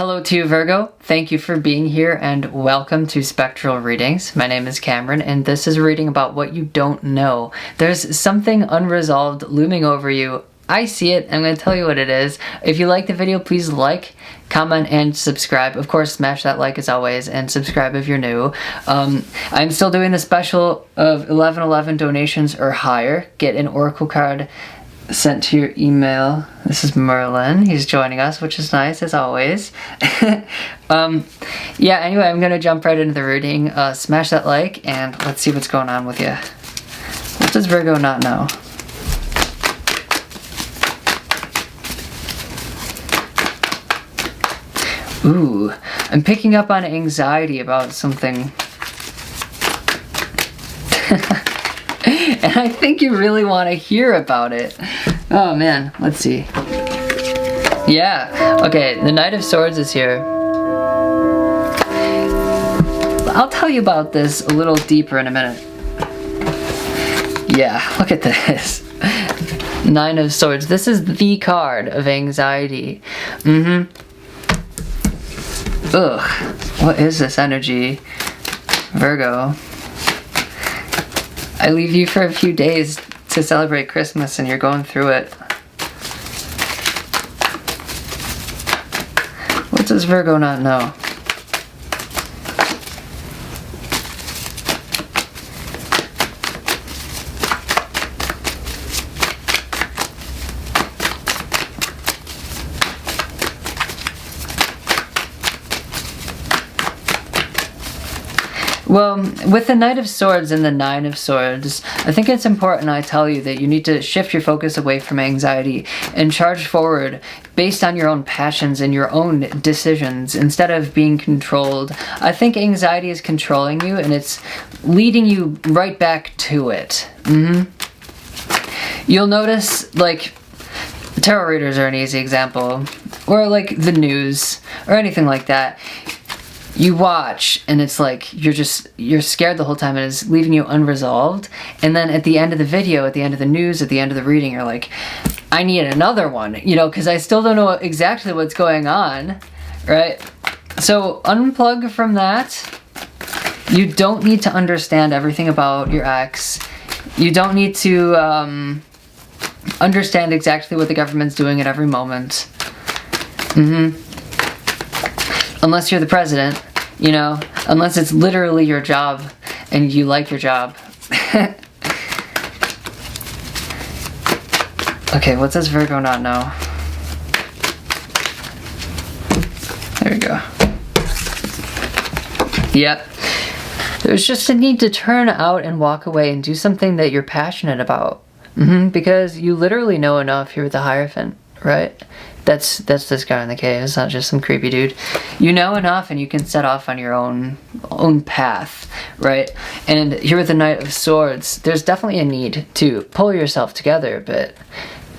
Hello to you, Virgo. Thank you for being here and welcome to Spectral Readings. My name is Cameron and this is a reading about what you don't know. There's something unresolved looming over you. I see it. I'm going to tell you what it is. If you like the video, please like, comment, and subscribe. Of course, smash that like as always and subscribe if you're new. I'm still doing the special of 1111 donations or higher. Get an oracle card sent to your email. This is Merlin. He's joining us, which is nice as always. Yeah, anyway, I'm gonna jump right into the reading. Smash that like and let's see what's going on with you. What does Virgo not know? Ooh, I'm picking up on anxiety about something. And I think you really want to hear about it. Oh man, let's see. Yeah, okay, the Knight of Swords is here. I'll tell you about this a little deeper in a minute. Yeah, look at this. Nine of Swords. This is the card of anxiety. Ugh, what is this energy? Virgo. I leave you for a few days to celebrate Christmas and you're going through it. What does Virgo not know? Well, with the Knight of Swords and the Nine of Swords, I think it's important I tell you that you need to shift your focus away from anxiety and charge forward based on your own passions and your own decisions instead of being controlled. I think anxiety is controlling you and it's leading you right back to it. You'll notice, like, tarot readers are an easy example, or like the news, or anything like that. You watch and it's like you're scared the whole time and it's leaving you unresolved, and then at the end of the video, at the end of the news, at the end of the reading, you're like, I need another one, you know, because I still don't know exactly what's going on, right? So unplug from that. You don't need to understand everything about your ex. You don't need to understand exactly what the government's doing at every moment. Unless you're the president, you know, unless it's literally your job and you like your job. Okay, what does Virgo not know? There we go. Yep. There's just a need to turn out and walk away and do something that you're passionate about. Because you literally know enough. You're the Hierophant, right? That's this guy in the cave. It's not just some creepy dude. You know enough and you can set off on your own path, right? And here with the Knight of Swords, there's definitely a need to pull yourself together, but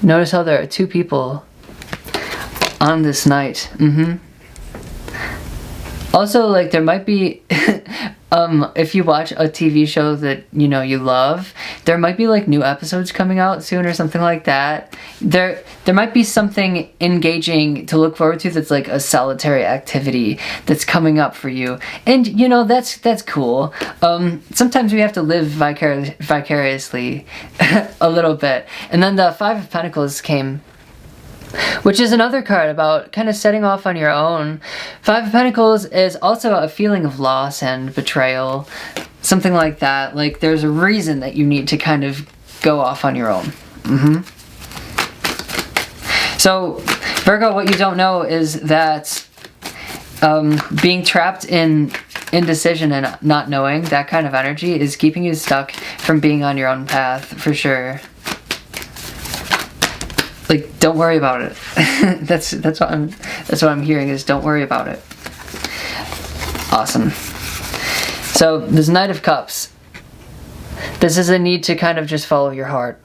notice how there are two people on this knight. Also, like, there might be if you watch a TV show that, you know, you love, there might be like new episodes coming out soon or something like that. There might be something engaging to look forward to that's like a solitary activity that's coming up for you. And, you know, that's cool. Sometimes we have to live vicariously a little bit. And then the Five of Pentacles came, which is another card about kind of setting off on your own. Five of Pentacles is also a feeling of loss and betrayal, something like that. Like, there's a reason that you need to kind of go off on your own. So, Virgo, what you don't know is that being trapped in indecision and not knowing, that kind of energy is keeping you stuck from being on your own path, for sure. Like, don't worry about it. that's what I'm hearing is don't worry about it. Awesome. So this Knight of Cups. This is a need to kind of just follow your heart.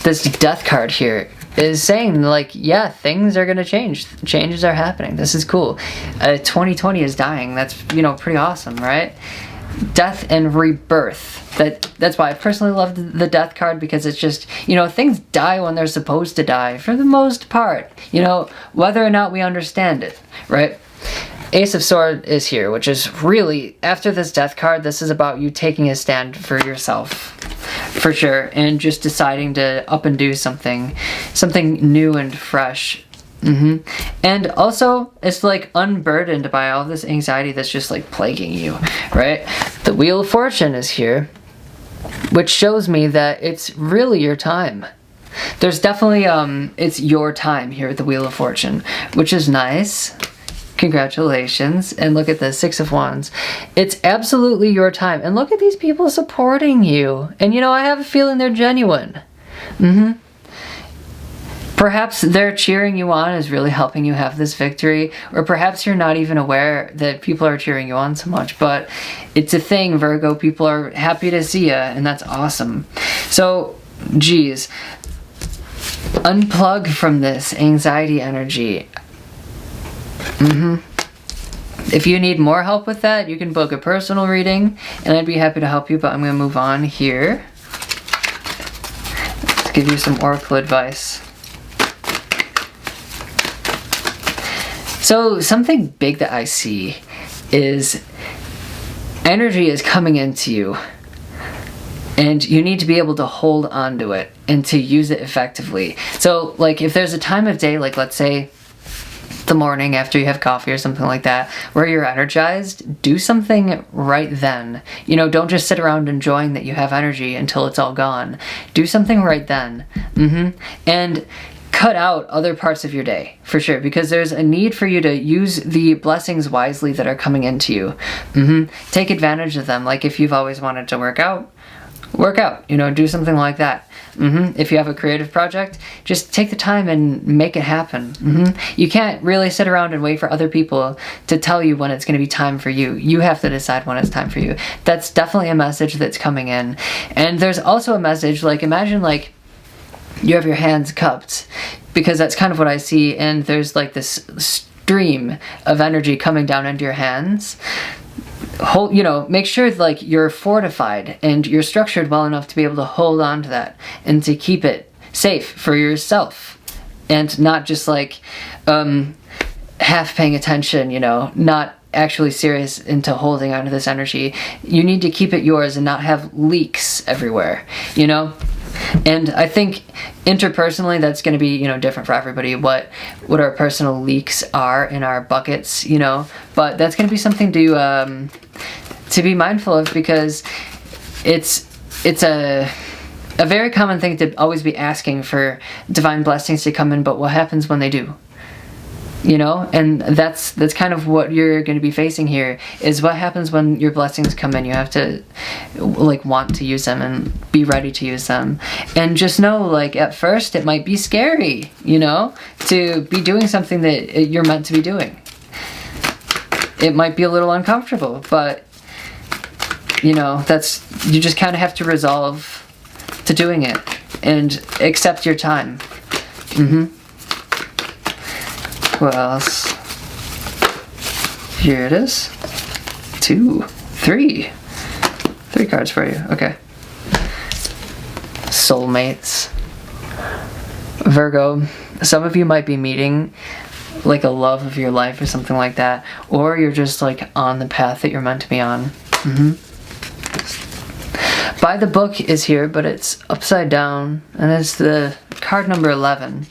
This Death card here is saying, like, yeah, things are gonna change. Changes are happening. This is cool. 2020 is dying. That's, you know, pretty awesome, right? death and rebirth. That's why I personally love the death card, because it's just, you know, things die when they're supposed to die for the most part, you know, whether or not we understand it, right? Ace of Swords is here, which is really, after this death card, this is about you taking a stand for yourself, for sure, and just deciding to up and do something new and fresh. And also, it's like unburdened by all this anxiety that's just like plaguing you, right? The Wheel of Fortune is here, which shows me that it's really your time. There's definitely, it's your time here at the Wheel of Fortune, which is nice. Congratulations. And look at the Six of Wands. It's absolutely your time. And look at these people supporting you. And you know, I have a feeling they're genuine. Perhaps they're cheering you on is really helping you have this victory, or perhaps you're not even aware that people are cheering you on so much, but it's a thing, Virgo. People are happy to see you, and that's awesome. So, geez, unplug from this anxiety energy. If you need more help with that, you can book a personal reading, and I'd be happy to help you, but I'm going to move on here. Let's give you some oracle advice. So something big that I see is energy is coming into you, and you need to be able to hold on to it and to use it effectively. So like if there's a time of day, like let's say the morning after you have coffee or something like that, where you're energized, do something right then. You know, don't just sit around enjoying that you have energy until it's all gone. Do something right then. And cut out other parts of your day, for sure, because there's a need for you to use the blessings wisely that are coming into you. Take advantage of them. Like if you've always wanted to work out, you know, do something like that. If you have a creative project, just take the time and make it happen. You can't really sit around and wait for other people to tell you when it's going to be time for you. You have to decide when it's time for you. That's definitely a message that's coming in. And there's also a message, like imagine like you have your hands cupped, because that's kind of what I see, and there's like this stream of energy coming down into your hands. Hold, you know, make sure like you're fortified and you're structured well enough to be able to hold on to that and to keep it safe for yourself, and not just like half paying attention, you know, not actually serious into holding onto this energy. You need to keep it yours and not have leaks everywhere, you know? And I think interpersonally that's going to be, you know, different for everybody, what our personal leaks are in our buckets, you know, but that's going to be something to be mindful of, because it's a very common thing to always be asking for divine blessings to come in, but what happens when they do? You know, and that's kind of what you're going to be facing here, is what happens when your blessings come in. You have to like want to use them and be ready to use them, and just know like at first it might be scary, you know, to be doing something that you're meant to be doing. It might be a little uncomfortable, but you know, you just kind of have to resolve to doing it and accept your time. What else? Here it is. 2, 3. 3 cards for you. Okay. Soulmates. Virgo, some of you might be meeting like a love of your life or something like that, or you're just like on the path that you're meant to be on. By the Book is here, but it's upside down, and it's the card number 11.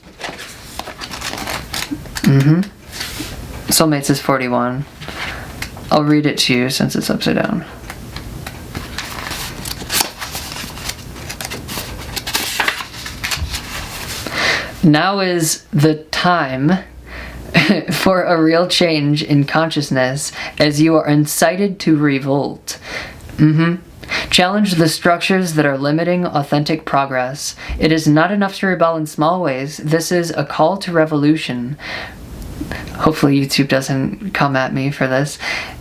Soulmates is 41. I'll read it to you since it's upside down. Now is the time for a real change in consciousness, as you are incited to revolt. Challenge the structures that are limiting authentic progress. It is not enough to rebel in small ways. This is a call to revolution. Hopefully YouTube doesn't come at me for this.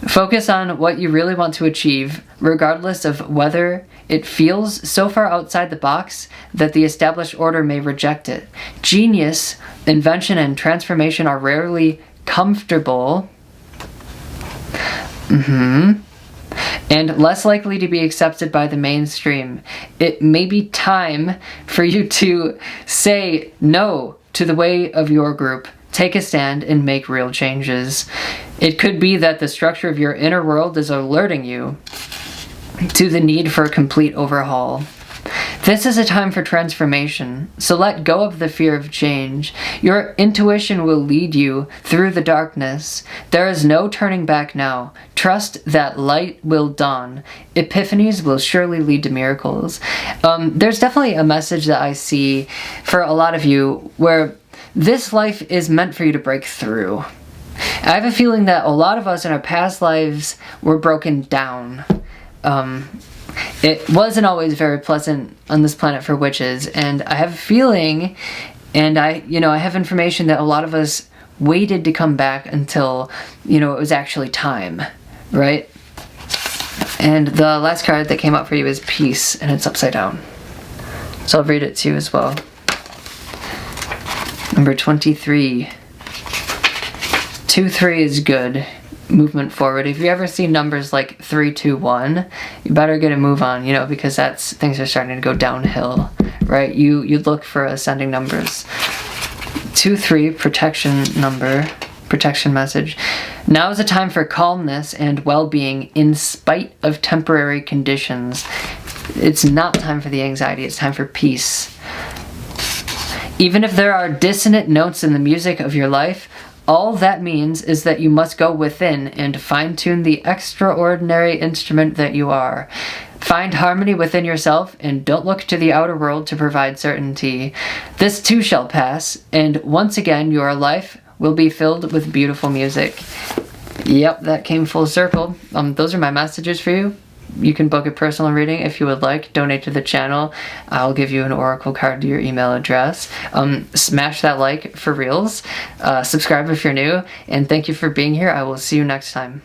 Focus on what you really want to achieve, regardless of whether it feels so far outside the box that the established order may reject it. Genius, invention, and transformation are rarely comfortable. and less likely to be accepted by the mainstream. It may be time for you to say no to the way of your group. Take a stand and make real changes. It could be that the structure of your inner world is alerting you to the need for a complete overhaul. This is a time for transformation, so let go of the fear of change. Your intuition will lead you through the darkness. There is no turning back now. Trust that light will dawn. Epiphanies will surely lead to miracles. There's definitely a message that I see for a lot of you where this life is meant for you to break through. I have a feeling that a lot of us in our past lives were broken down. It wasn't always very pleasant on this planet for witches, and I have a feeling, and I have information that a lot of us waited to come back until, it was actually time, right? And the last card that came up for you is Peace, and it's upside down. So I'll read it to you as well. Number 23. 2-3 is good. Movement forward. If you ever see numbers like 3-2-1, you better get a move on, because things are starting to go downhill, right? You look for ascending numbers. 2-3, protection message. Now is a time for calmness and well-being in spite of temporary conditions. It's not time for the anxiety, it's time for peace. Even if there are dissonant notes in the music of your life, all that means is that you must go within and fine-tune the extraordinary instrument that you are. Find harmony within yourself and don't look to the outer world to provide certainty. This too shall pass, and once again your life will be filled with beautiful music. Yep, that came full circle. Those are my messages for you. You can book a personal reading if you would like. Donate to the channel. I'll give you an oracle card to your email address. Smash that like for reals. Subscribe if you're new. And thank you for being here. I will see you next time.